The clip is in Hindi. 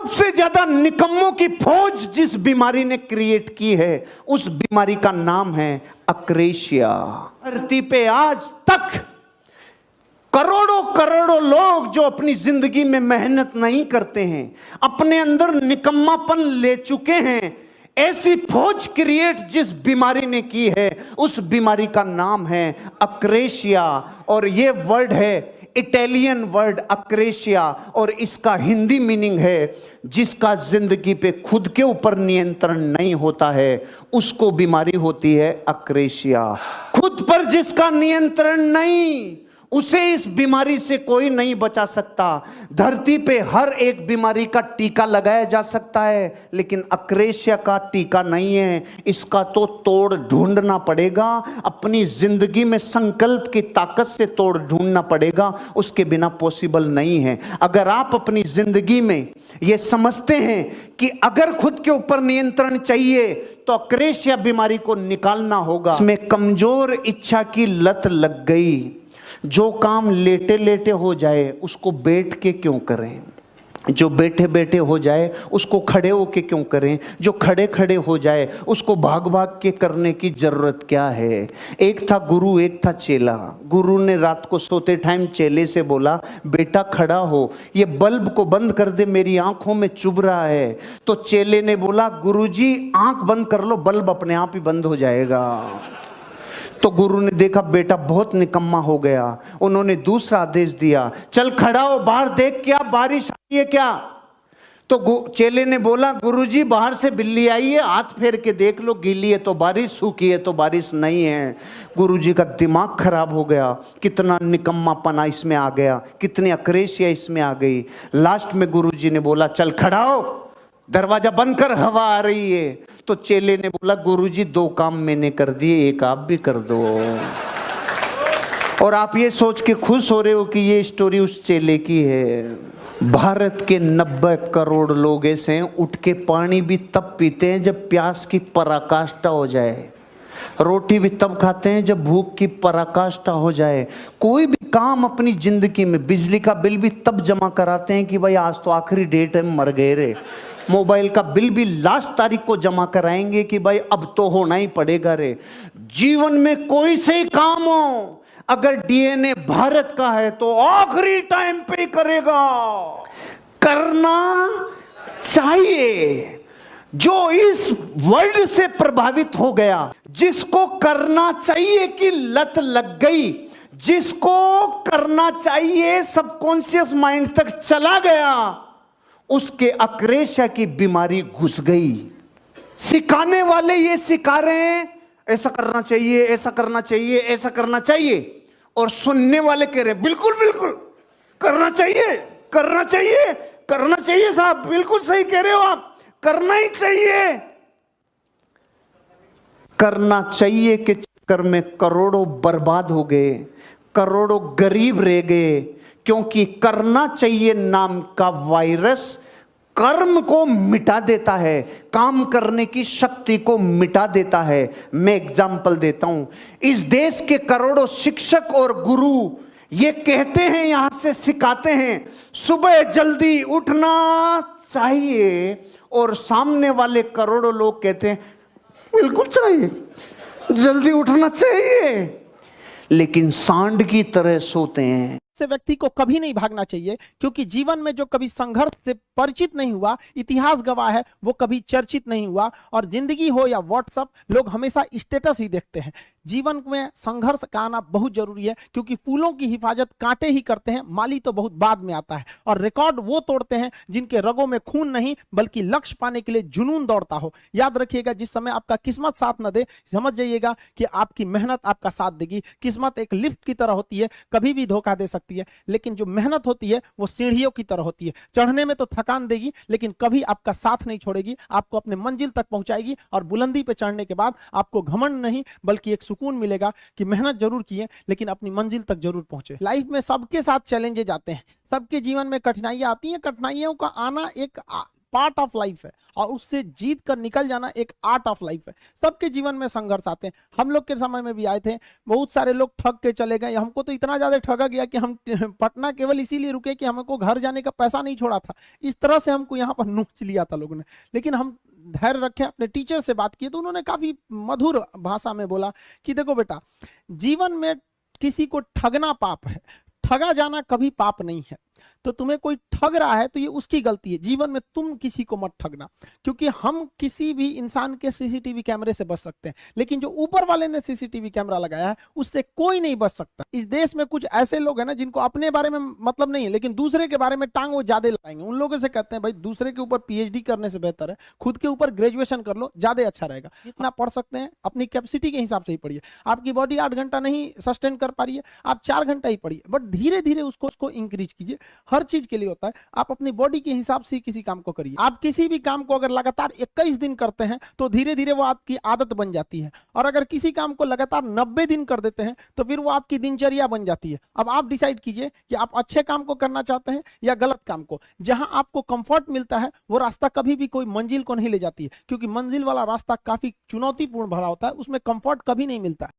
सबसे ज्यादा निकम्मों की फौज जिस बीमारी ने क्रिएट की है, उस बीमारी का नाम है अक्रेशिया। धरती पे आज तक करोड़ों करोड़ों लोग जो अपनी जिंदगी में मेहनत नहीं करते हैं, अपने अंदर निकम्मापन ले चुके हैं, ऐसी फौज क्रिएट जिस बीमारी ने की है, उस बीमारी का नाम है अक्रेशिया। और ये वर्ड है इटालियन वर्ड अक्रेशिया, और इसका हिंदी मीनिंग है जिसका जिंदगी पे खुद के ऊपर नियंत्रण नहीं होता है, उसको बीमारी होती है अक्रेशिया। खुद पर जिसका नियंत्रण नहीं, उसे इस बीमारी से कोई नहीं बचा सकता। धरती पे हर एक बीमारी का टीका लगाया जा सकता है, लेकिन अक्रेशिया का टीका नहीं है। इसका तो तोड़ ढूंढना पड़ेगा, अपनी जिंदगी में संकल्प की ताकत से तोड़ ढूंढना पड़ेगा, उसके बिना पॉसिबल नहीं है। अगर आप अपनी जिंदगी में ये समझते हैं कि अगर खुद के ऊपर नियंत्रण चाहिए तो अक्रेशिया बीमारी को निकालना होगा। इसमें कमजोर इच्छा की लत लग गई। जो काम लेटे लेटे हो जाए उसको बैठ के क्यों करें, जो बैठे बैठे हो जाए उसको खड़े होके क्यों करें, जो खड़े खड़े हो जाए उसको भाग भाग के करने की जरूरत क्या है। एक था गुरु, एक था चेला। गुरु ने रात को सोते टाइम चेले से बोला, बेटा खड़ा हो, ये बल्ब को बंद कर दे, मेरी आंखों में चुभ रहा है। तो चेले ने बोला, गुरुजी आंख बंद कर लो, बल्ब अपने आप ही बंद हो जाएगा। तो गुरु ने देखा बेटा बहुत निकम्मा हो गया, उन्होंने दूसरा आदेश दिया, चल खड़ा हो, बाहर देख क्या बारिश आई है क्या। तो चेले ने बोला, गुरुजी बाहर से बिल्ली आई है, हाथ फेर के देख लो, गीली है तो बारिश, सूखी है तो बारिश नहीं है। गुरुजी का दिमाग खराब हो गया, कितना निकम्मापना इसमें आ गया, कितनी अक्रेशिया इसमें आ गई। लास्ट में गुरुजी ने बोला, चल खड़ा हो, दरवाजा बंद कर, हवा आ रही है। तो चेले ने बोला, गुरुजी दो काम मैंने कर दिए, एक आप भी कर दो। और आप ये सोच के खुश हो रहे हो कि ये स्टोरी उस चेले की है। भारत के 90 करोड़ लोग ऐसे हैं, उठ के पानी भी तब पीते हैं जब प्यास की पराकाष्ठा हो जाए, रोटी भी तब खाते हैं जब भूख की पराकाष्ठा हो जाए, कोई भी काम अपनी जिंदगी में, बिजली का बिल भी तब जमा कराते हैं कि भाई आज तो आखिरी डेट है, मर गए रे। मोबाइल का बिल भी लास्ट तारीख को जमा कराएंगे कि भाई अब तो होना ही पड़ेगा रे। जीवन में कोई से ही काम हो, अगर डीएनए भारत का है तो आखिरी टाइम पे करेगा, करना चाहिए। जो इस वर्ल्ड से प्रभावित हो गया, जिसको करना चाहिए की लत लग गई, जिसको करना चाहिए सबकॉन्शियस माइंड तक चला गया, उसके अक्रेशिया की बीमारी घुस गई। सिखाने वाले ये सिखा रहे हैं ऐसा करना चाहिए, ऐसा करना चाहिए, ऐसा करना चाहिए, और सुनने वाले कह रहे हैं बिल्कुल बिल्कुल करना चाहिए, करना चाहिए, करना चाहिए साहब, बिल्कुल सही कह रहे हो आप, करना ही चाहिए। करना चाहिए के चक्कर में करोड़ों बर्बाद हो गए, करोड़ों गरीब रह गए, क्योंकि करना चाहिए नाम का वायरस कर्म को मिटा देता है, काम करने की शक्ति को मिटा देता है। मैं एग्जाम्पल देता हूं, इस देश के करोड़ों शिक्षक और गुरु ये कहते हैं, यहां से सिखाते हैं सुबह जल्दी उठना चाहिए, और सामने वाले करोड़ों लोग कहते हैं बिल्कुल चाहिए, जल्दी उठना चाहिए, लेकिन सांड की तरह सोते हैं। से व्यक्ति को कभी नहीं भागना चाहिए, क्योंकि जीवन में जो कभी संघर्ष से परिचित नहीं हुआ, इतिहास गवाह है, वो कभी चर्चित नहीं हुआ। और जिंदगी हो या व्हाट्सएप, लोग हमेशा स्टेटस ही देखते हैं। जीवन में संघर्ष का आना बहुत जरूरी है, क्योंकि फूलों की हिफाजत कांटे ही करते हैं, माली तो बहुत बाद में आता है। और रिकॉर्ड वो तोड़ते हैं जिनके रगों में खून नहीं, बल्कि लक्ष्य पाने के लिए जुनून दौड़ता हो। याद रखिएगा, जिस समय आपका किस्मत साथ न दे, समझ जाइएगा कि आपकी मेहनत आपका साथ देगी। किस्मत एक लिफ्ट की तरह होती है, कभी भी धोखा दे सकती है, लेकिन जो मेहनत होती है वो सीढ़ियों की तरह होती है। चढ़ने में तो थकान देगी, लेकिन कभी आपका साथ नहीं छोड़ेगी, आपको अपने मंजिल तक पहुंचाएगी। और बुलंदी पे चढ़ने के बाद आपको घमंड नहीं, बल्कि एक सुकून मिलेगा कि मेहनत जरूर की है, लेकिन अपनी मंजिल तक जरूर पहुंचे। लाइफ में सबके साथ चैलेंजेज आते हैं, सबके जीवन में कठिनाइयां आती हैं। कठिनाइयों का आना एक पार्ट ऑफ लाइफ है और उससे जीत कर निकल जाना एक आर्ट ऑफ लाइफ है। सबके जीवन में संघर्ष आते हैं, हम लोग के समय में भी आए थे। बहुत सारे लोग ठग के चले गए, हमको तो इतना ज्यादा ठगा गया कि हम पटना केवल इसीलिए रुके कि हमको घर जाने का पैसा नहीं छोड़ा था। इस तरह से हमको यहाँ पर नोच लिया था लोगों ने, लेकिन हम धैर्य रखे, अपने टीचर से बात की तो उन्होंने काफी मधुर भाषा में बोला कि देखो बेटा, जीवन में किसी को ठगना पाप है, ठगा जाना कभी पाप नहीं है। तो तुम्हें कोई ठग रहा है तो ये उसकी गलती है, जीवन में तुम किसी को मत ठगना। क्योंकि हम किसी भी इंसान के सीसीटीवी कैमरे से बच सकते हैं, लेकिन जो ऊपर वाले ने सीसीटीवी कैमरा लगाया है उससे कोई नहीं बच सकता। इस देश में कुछ ऐसे लोग हैं ना जिनको अपने बारे में मतलब नहीं है, लेकिन दूसरे के बारे में टांग वो ज्यादा लगाएंगे। उन लोगों से कहते हैं भाई दूसरे के ऊपर पीएचडी करने से बेहतर है खुद के ऊपर ग्रेजुएशन कर लो, ज्यादा अच्छा रहेगा। जितना पढ़ सकते हैं अपनी कैपेसिटी के हिसाब से ही पढ़िए। आपकी बॉडी 8 घंटा नहीं सस्टेन कर पा रही है, आप 4 घंटा ही पढ़िए, बट धीरे धीरे उसको इंक्रीज कीजिए। हर चीज के लिए होता है, आप अपनी बॉडी के हिसाब से किसी काम को करिए। आप किसी भी काम को अगर लगातार 21 दिन करते हैं तो धीरे धीरे वो आपकी आदत बन जाती है, और अगर किसी काम को लगातार 90 दिन कर देते हैं तो फिर वो आपकी दिनचर्या बन जाती है। अब आप डिसाइड कीजिए कि आप अच्छे काम को करना चाहते हैं या गलत काम को। जहां आपको कंफर्ट मिलता है वो रास्ता कभी भी कोई मंजिल को नहीं ले जाती है, क्योंकि मंजिल वाला रास्ता काफी चुनौतीपूर्ण भरा होता है, उसमें कंफर्ट कभी नहीं मिलता है।